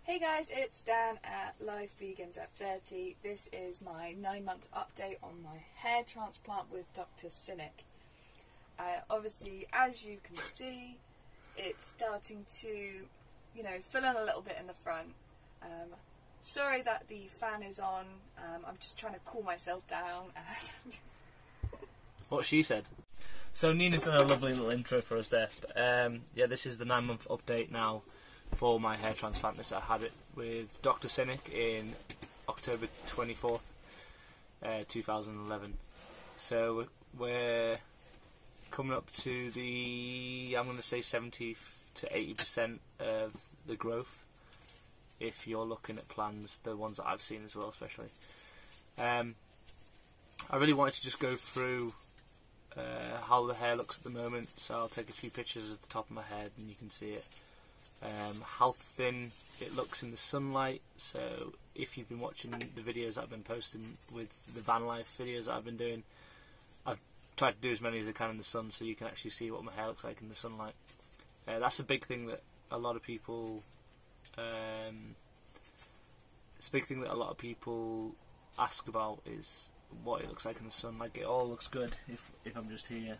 Hey guys, it's Dan at Life Vegans at 30. This is my 9-month update on my hair transplant with Dr.Cinik. Obviously, as you can see, it's starting to, fill in a little bit in the front. Sorry that the fan is on. I'm just trying to cool myself down. What she said. So Nina's done a lovely little intro for us there. Yeah, this is the 9-month update now for my hair transplant that I had it with Dr.Cinik in October 24th, 2011. So we're coming up to the, I'm going to say 70 to 80% of the growth, if you're looking at plans, the ones that I've seen as well especially. I really wanted to just go through how the hair looks at the moment, so I'll take a few pictures of the top of my head and you can see it. How thin it looks in the sunlight, so if you've been watching the videos that I've been posting with the van life videos that I've been doing, I've tried to do as many as I can in the sun so you can actually see what my hair looks like in the sunlight. That's a big thing that a lot of people ask about, is what it looks like in the sun. Like, it all looks good if I'm just here,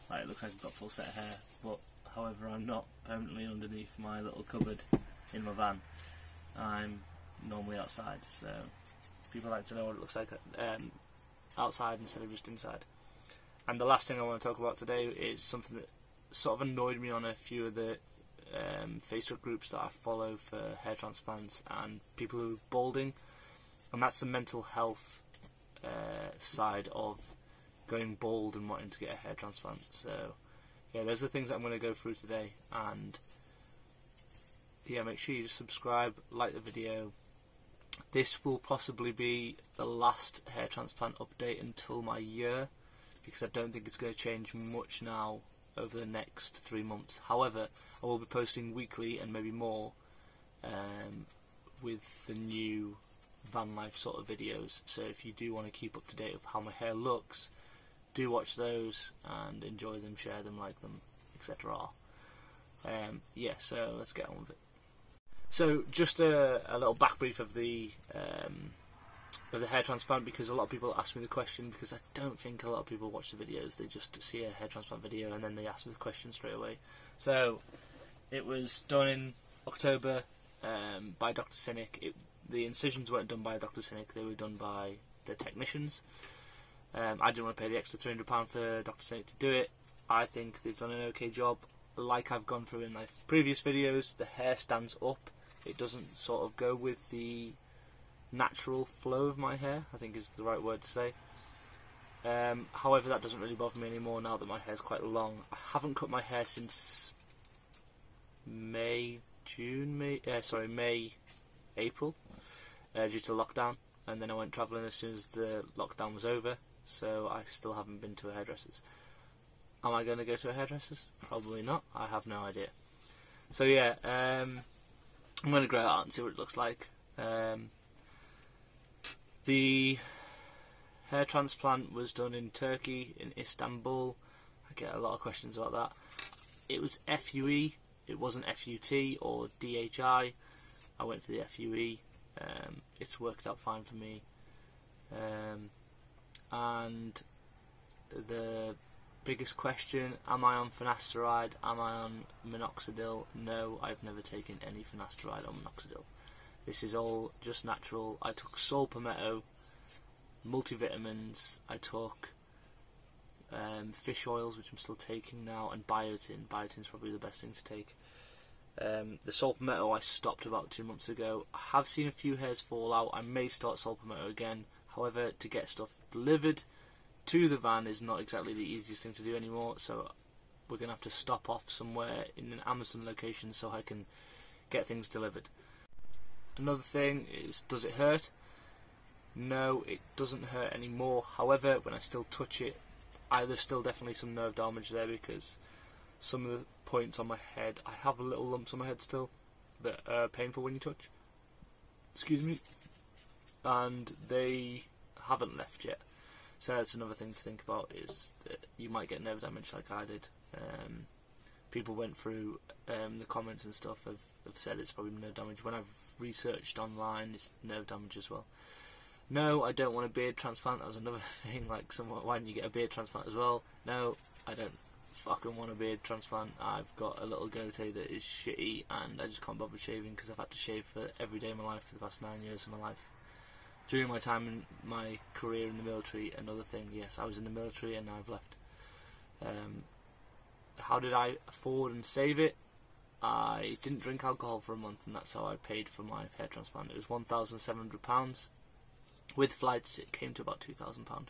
like it looks like I've got a full set of hair, but however I'm not permanently underneath my little cupboard in my van. I'm normally outside, so people like to know what it looks like outside instead of just inside. And the last thing I want to talk about today is something that sort of annoyed me on a few of the Facebook groups that I follow for hair transplants and people who are balding, and that's the mental health side of going bald and wanting to get a hair transplant. So yeah, those are the things that I'm going to go through today, and yeah, make sure you just subscribe, like the video. This will possibly be the last hair transplant update until my year, because I don't think it's going to change much now over the next 3 months. However, I will be posting weekly and maybe more with the new van life sort of videos, so if you do want to keep up to date with how my hair looks, do watch those and enjoy them, share them, like them, etc. Yeah, so let's get on with it. So just a little back brief of the hair transplant, because a lot of people ask me the question, because I don't think a lot of people watch the videos, they just see a hair transplant video and then they ask me the question straight away. So it was done in October by Dr.Cinik. The incisions weren't done by Dr.Cinik, they were done by the technicians. I didn't want to pay the extra £300 for Dr.Cinik to do it. I think they've done an okay job. Like I've gone through in my previous videos, the hair stands up. It doesn't sort of go with the natural flow of my hair, I think is the right word to say. However, that doesn't really bother me anymore now that my hair's quite long. I haven't cut my hair since May, April, due to lockdown, and then I went travelling as soon as the lockdown was over, so I still haven't been to a hairdresser's. Am I going to go to a hairdresser's? Probably not, I have no idea. So yeah, I'm going to grow it out and see what it looks like. The hair transplant was done in Turkey, in Istanbul. I get a lot of questions about that. It was FUE, it wasn't FUT or DHI. I went for the FUE. It's worked out fine for me. And the biggest question, am I on finasteride? Am I on minoxidil? No, I've never taken any finasteride or minoxidil. This is all just natural. I took saw palmetto, multivitamins, I took fish oils, which I'm still taking now, and biotin. Biotin is probably the best thing to take. The saw palmetto I stopped about 2 months ago. I have seen a few hairs fall out. I may start saw palmetto again. However, to get stuff delivered to the van is not exactly the easiest thing to do anymore, so we're going to have to stop off somewhere in an Amazon location so I can get things delivered. Another thing is, does it hurt? No, it doesn't hurt anymore. However, when I still touch it, there's still definitely some nerve damage there, because some of the points on my head, I have little lumps on my head still that are painful when you touch. Excuse me. And they haven't left yet. So that's another thing to think about, is that you might get nerve damage like I did. people went through the comments and stuff have said it's probably no damage. When I've researched online, it's no damage as well. No, I don't want a beard transplant. That was another thing, like, why didn't you get a beard transplant as well? No, I don't fucking want a beard transplant. I've got a little goatee that is shitty, and I just can't bother shaving because I've had to shave for every day of my life for the past 9 years of my life. During my time in my career in the military, another thing, yes, I was in the military and now I've left. How did I afford and save it? I didn't drink alcohol for a month, and that's how I paid for my hair transplant. It was £1,700. With flights, it came to about £2,000.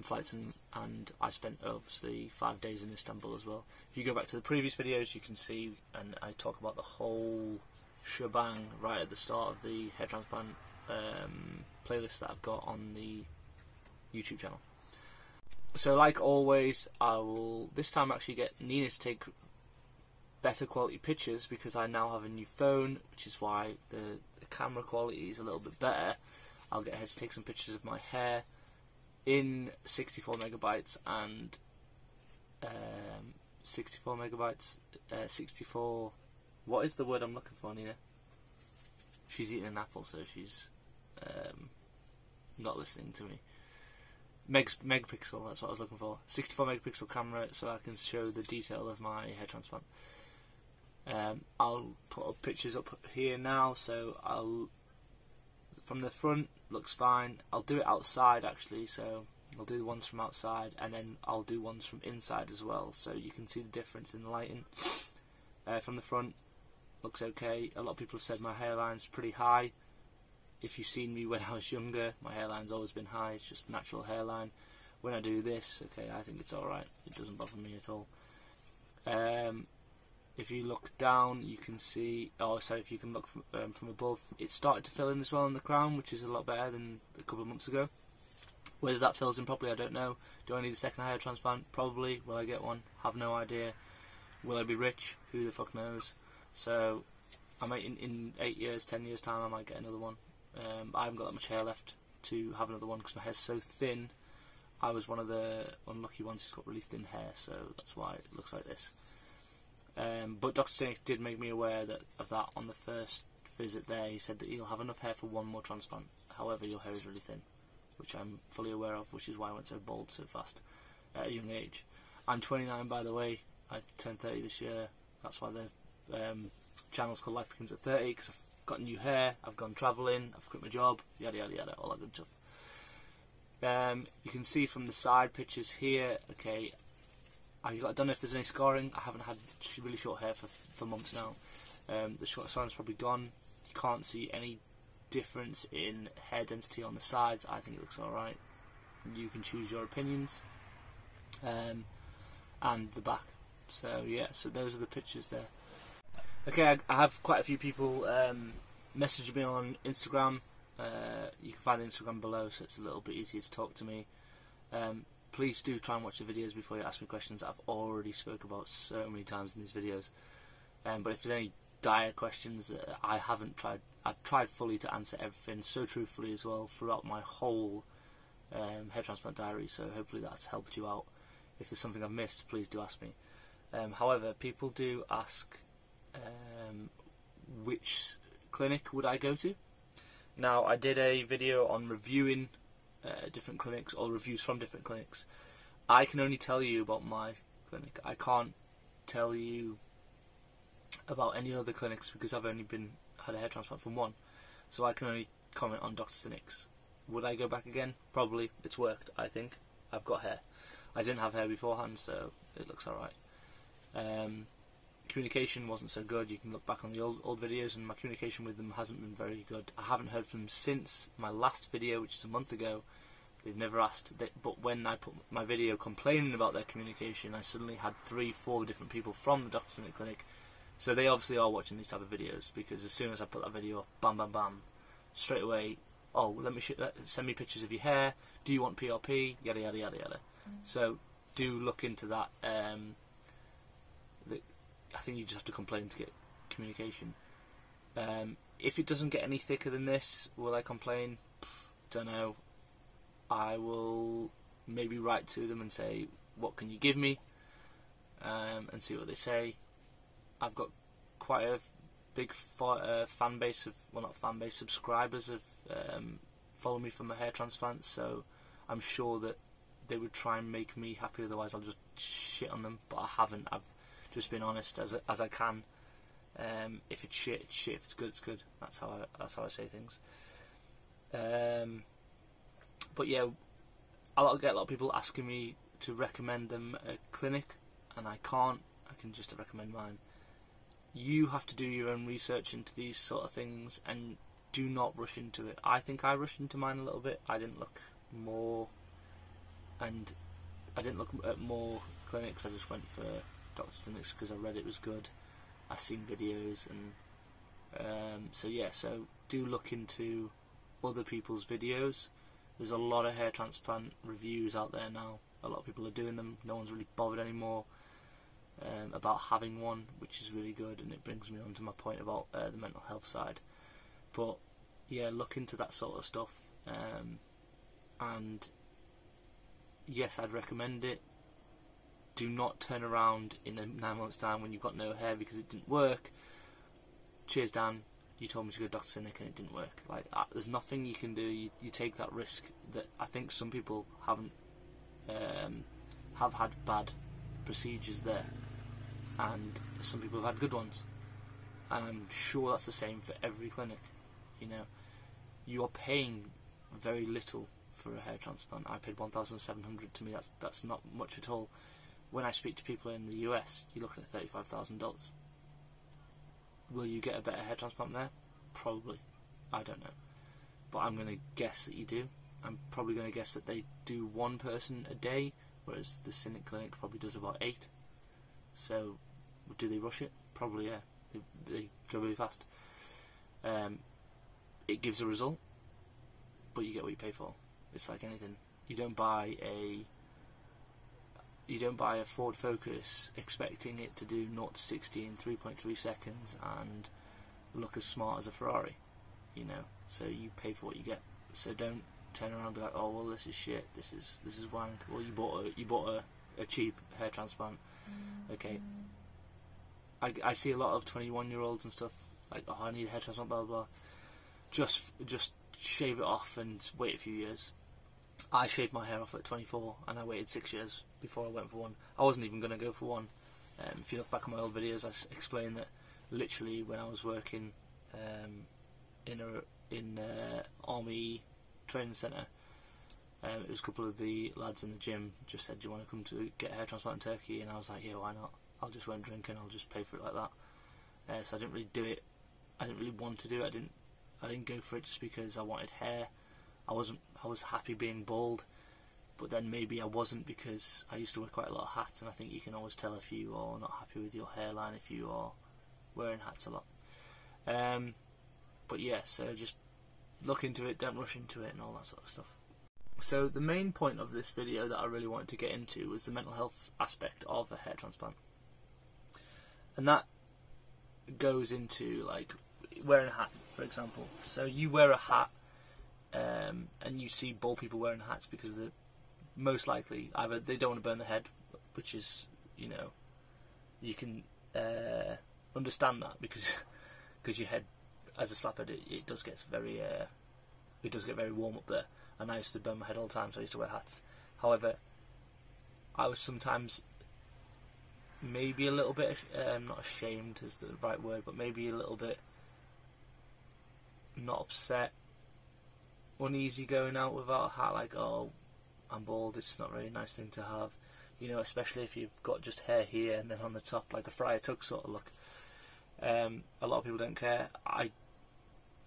Flights and I spent obviously 5 days in Istanbul as well. If you go back to the previous videos, you can see, and I talk about the whole shebang right at the start of the hair transplant playlist that I've got on the YouTube channel. So, like always, I will this time actually get Nina to take better quality pictures because I now have a new phone, which is why the camera quality is a little bit better. I'll get her to take some pictures of my hair in 64 megabytes and 64 megabytes, 64. What is the word I'm looking for, Nina? She's eating an apple, so she's not listening to me. Megapixel, that's what I was looking for. 64 megapixel camera, so I can show the detail of my hair transplant. I'll put up pictures up here now, so from the front looks fine. I'll do it outside actually, so I'll do the ones from outside, and then I'll do ones from inside as well, so you can see the difference in the lighting. From the front, looks okay. A lot of people have said my hairline's pretty high. If you've seen me when I was younger, my hairline's always been high. It's just natural hairline. When I do this, okay, I think it's alright. It doesn't bother me at all. If you look down, you can see, if you can look from above, it started to fill in as well in the crown, which is a lot better than a couple of months ago. Whether that fills in properly, I don't know. Do I need a second hair transplant? Probably. Will I get one? Have no idea. Will I be rich? Who the fuck knows? So, I might in 8 years, 10 years time, I might get another one. I haven't got that much hair left to have another one because my hair's so thin. I was one of the unlucky ones who's got really thin hair, so that's why it looks like this. But Dr.Cinik did make me aware of that on the first visit there. He said that you'll have enough hair for one more transplant. However, your hair is really thin, which I'm fully aware of, which is why I went so bald so fast at a young age. I'm 29, by the way. I turned 30 this year. That's why the channel's called Life Begins at 30, because I've got new hair, I've gone travelling, I've quit my job, yada yada yada, all that good stuff. You can see from the side pictures here, okay, I don't know if there's any scarring. I haven't had really short hair for months now. The short scarring's probably gone. You can't see any difference in hair density on the sides. I think it looks alright. You can choose your opinions. And the back. So yeah, so those are the pictures there. Okay, I have quite a few people messaging me on Instagram. You can find the Instagram below, so it's a little bit easier to talk to me. Please do try and watch the videos before you ask me questions that I've already spoke about so many times in these videos. But if there's any dire questions that I haven't tried, I've tried fully to answer everything, so truthfully as well, throughout my whole hair transplant diary, so hopefully that's helped you out. If there's something I've missed, please do ask me. However, people do ask which clinic would I go to. Now, I did a video on reviewing different clinics, or reviews from different clinics. I can only tell you about my clinic. I can't tell you about any other clinics because I've only had a hair transplant from one. So I can only comment on Dr.Cinik's. Would I go back again? Probably. It's worked, I think. I've got hair. I didn't have hair beforehand, so it looks alright. Communication wasn't so good. You can look back on the old videos, and my communication with them hasn't been very good. I haven't heard from them since my last video, which is a month ago. They've never asked, but when I put my video complaining about their communication, I suddenly had 3-4 different people from the Dr.Cinik clinic. So they obviously are watching these type of videos, because as soon as I put that video up, bam bam bam, straight away, oh, send me pictures of your hair, do you want PRP, yada yada yada yada. So do look into that. I think you just have to complain to get communication. If it doesn't get any thicker than this, will I complain? Don't know. I will maybe write to them and say, what can you give me? and see what they say. I've got quite a big fan base of, well, not fan base, subscribers of follow me for my hair transplants, so I'm sure that they would try and make me happy, otherwise I'll just shit on them, but I haven't. I've just been honest as I can. If it's shit, it's shit. If it's good, it's good. That's how I say things. But yeah, I get a lot of people asking me to recommend them a clinic, and I can't. I can just recommend mine. You have to do your own research into these sort of things, and do not rush into it. I think I rushed into mine a little bit. I didn't look more, and I didn't look at more clinics. I just went for Dr.Cinik's because I read it was good. I've seen videos, and so yeah. So do look into other people's videos. There's a lot of hair transplant reviews out there now. A lot of people are doing them. No one's really bothered anymore about having one, which is really good, and it brings me on to my point about the mental health side. But yeah, look into that sort of stuff, and yes, I'd recommend it. Do not turn around in 9 months' time when you've got no hair because it didn't work. Cheers, Dan. You told me to go to Dr. Cinik and it didn't work. Like, there's nothing you can do. You take that risk that I think some people haven't have had bad procedures there, and some people have had good ones. And I'm sure that's the same for every clinic. You know, you are paying very little for a hair transplant. I paid $1,700. To me, that's not much at all. When I speak to people in the US, you're looking at $35,000. Will you get a better hair transplant there? Probably. I don't know. But I'm going to guess that you do. I'm probably going to guess that they do one person a day, whereas the Cinik clinic probably does about 8. So, do they rush it? Probably, yeah. They go really fast. It gives a result, but you get what you pay for. It's like anything. You don't buy a Ford Focus expecting it to do 0 to 60 in 3.3 seconds and look as smart as a Ferrari, you know. So you pay for what you get. So don't turn around and be like, oh well, this is shit, this is wank. Well, you bought a cheap hair transplant. Okay. I see a lot of 21-year-olds and stuff like, oh, I need a hair transplant, blah blah blah. Just shave it off and wait a few years. I shaved my hair off at 24 and I waited 6 years before I went for one. I wasn't even going to go for one. If you look back on my old videos, I explained that literally when I was working in army training centre, it was a couple of the lads in the gym just said, do you want to come to get a hair transplant in Turkey? And I was like, yeah, why not? I'll just won't drink and I'll just pay for it like that. So I didn't really do it. I didn't really want to do it. I didn't go for it just because I wanted hair. I was happy being bald, but then maybe I wasn't because I used to wear quite a lot of hats, and I think you can always tell if you are not happy with your hairline if you are wearing hats a lot. But yeah, so just look into it, don't rush into it, and all that sort of stuff. So the main point of this video that I really wanted to get into was the mental health aspect of a hair transplant, and that goes into like wearing a hat, for example. So you wear a hat. And you see bald people wearing hats because they're most likely either they don't want to burn their head, which is, you know, you can understand that because your head, as a slaphead, it does get very warm up there. And I used to burn my head all the time, so I used to wear hats. However, I was sometimes maybe a little bit not ashamed is the right word, but maybe a little bit not upset, uneasy going out without a hat, like, oh, I'm bald, it's not really a nice thing to have, you know, especially if you've got just hair here and then on the top like a Friar Tuck sort of look. A lot of people don't care. I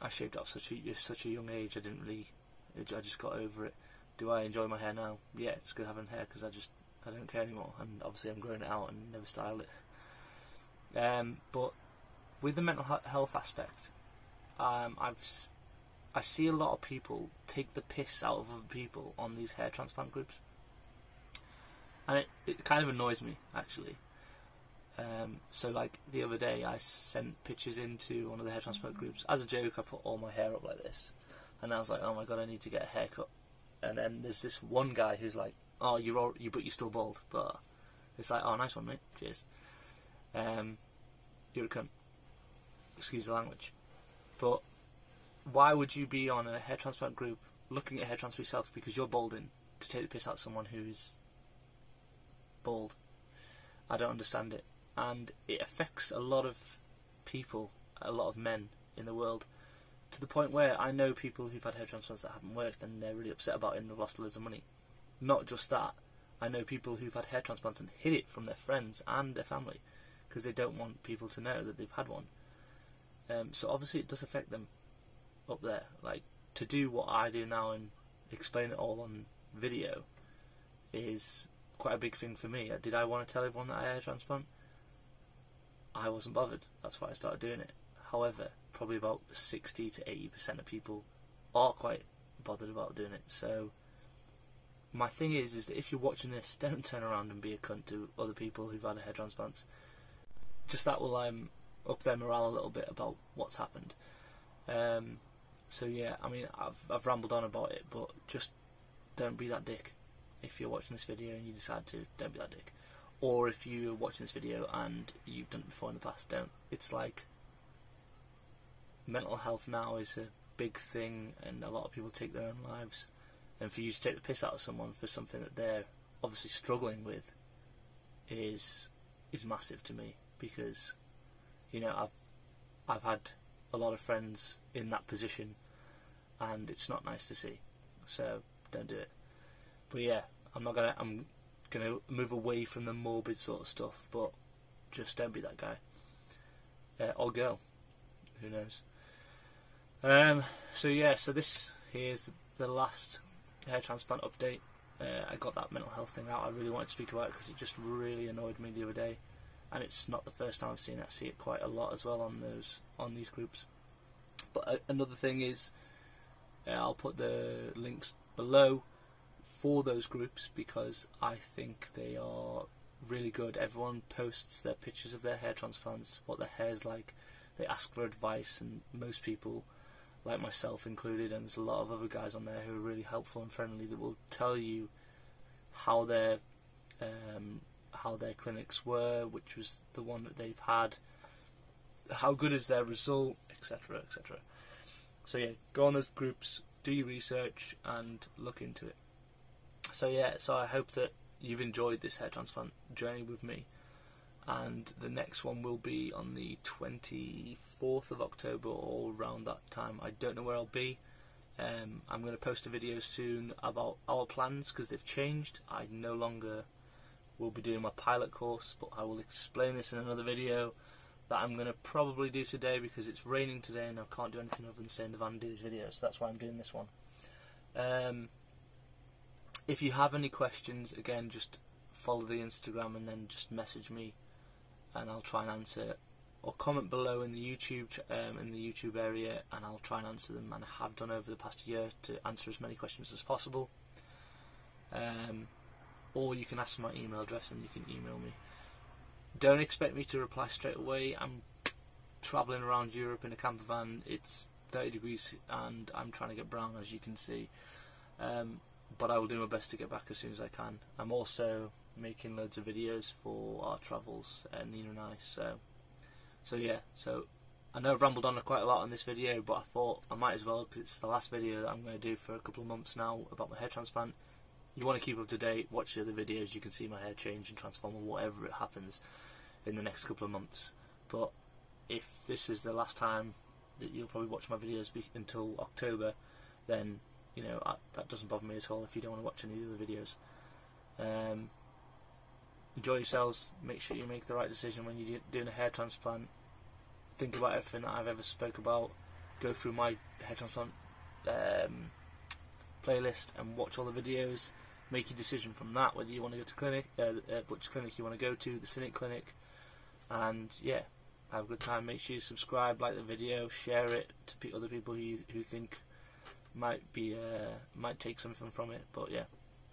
shaved off such a young age. I just got over it. Do I enjoy my hair now? Yeah, it's good having hair because I don't care anymore, and obviously I'm growing it out and never style it. But with the mental health aspect, I see a lot of people take the piss out of other people on these hair transplant groups, and it kind of annoys me, actually. So like the other day I sent pictures into one of the hair transplant groups. As a joke, I put all my hair up like this, and I was like, oh my god, I need to get a haircut. And then there's this one guy who's like, oh, but you're still bald. But It's like, oh, nice one, mate. Cheers. You're a cunt. Excuse the language. But why would you be on a hair transplant group looking at hair transplant yourself because you're balding to take the piss out of someone who's bald? I don't understand it. And it affects a lot of people, a lot of men in the world, to the point where I know people who've had hair transplants that haven't worked and they're really upset about it and have lost loads of money. Not just that, I know people who've had hair transplants and hid it from their friends and their family because they don't want people to know that they've had one. So obviously it does affect them up there. Like, to do what I do now and explain it all on video is quite a big thing for me. Did I want to tell everyone that I had a hair transplant? I wasn't bothered. That's why I started doing it. However, probably about 60 to 80% of people are quite bothered about doing it. So my thing is that if you're watching this, don't turn around and be a cunt to other people who've had a hair transplant. Just that will up their morale a little bit about what's happened. So yeah, I mean, I've rambled on about it, but just don't be that dick. If you're watching this video and you decide to, don't be that dick. Or if you're watching this video and you've done it before in the past, don't. It's like, mental health now is a big thing and a lot of people take their own lives. And for you to take the piss out of someone for something that they're obviously struggling with is massive to me, because, you know, I've had a lot of friends in that position and it's not nice to see. So don't do it. But yeah, I'm gonna move away from the morbid sort of stuff, but just don't be that guy. Or girl. Who knows? So yeah, so this here's the last hair transplant update. I got that mental health thing out. I really wanted to speak about it because it just really annoyed me the other day, and it's not the first time I've seen it. I see it quite a lot as well on these groups. But another thing is, I'll put the links below for those groups because I think they are really good. Everyone posts their pictures of their hair transplants, what their hair's like. They ask for advice, and most people, like myself included, and there's a lot of other guys on there who are really helpful and friendly, that will tell you how their clinics were, which was the one that they've had, how good is their result, etc., etc. So yeah, go on those groups, do your research, and look into it. So yeah, so I hope that you've enjoyed this hair transplant journey with me, and the next one will be on the 24th of October or around that time. I don't know where I'll be. I'm going to post a video soon about our plans because they've changed. I no longer will be doing my pilot course, but I will explain this in another video that I'm going to probably do today because it's raining today and I can't do anything other than stay in the van and do this video, so that's why I'm doing this one. If you have any questions, again, just follow the Instagram and then just message me and I'll try and answer, or comment below in the YouTube area and I'll try and answer them, and I have done over the past year to answer as many questions as possible. Or you can ask my email address and you can email me. Don't expect me to reply straight away. I'm travelling around Europe in a camper van. It's 30 degrees and I'm trying to get brown, as you can see. But I will do my best to get back as soon as I can. I'm also making loads of videos for our travels, Nina and I. So yeah, so I know I've rambled on quite a lot on this video, but I thought I might as well, because it's the last video that I'm going to do for a couple of months now about my hair transplant. You want to keep up to date, watch the other videos, you can see my hair change and transform or whatever it happens in the next couple of months. But if this is the last time that you'll probably watch my videos until October, then, you know, that doesn't bother me at all if you don't want to watch any of the other videos. Enjoy yourselves, make sure you make the right decision when you're doing a hair transplant. Think about everything that I've ever spoke about. Go through my hair transplant playlist and watch all the videos. Make your decision from that, whether you want to go to clinic, which clinic you want to go to, the Cinik clinic. And yeah, have a good time. Make sure you subscribe, like the video, share it to other people who think might take something from it. But yeah,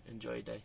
enjoy your day.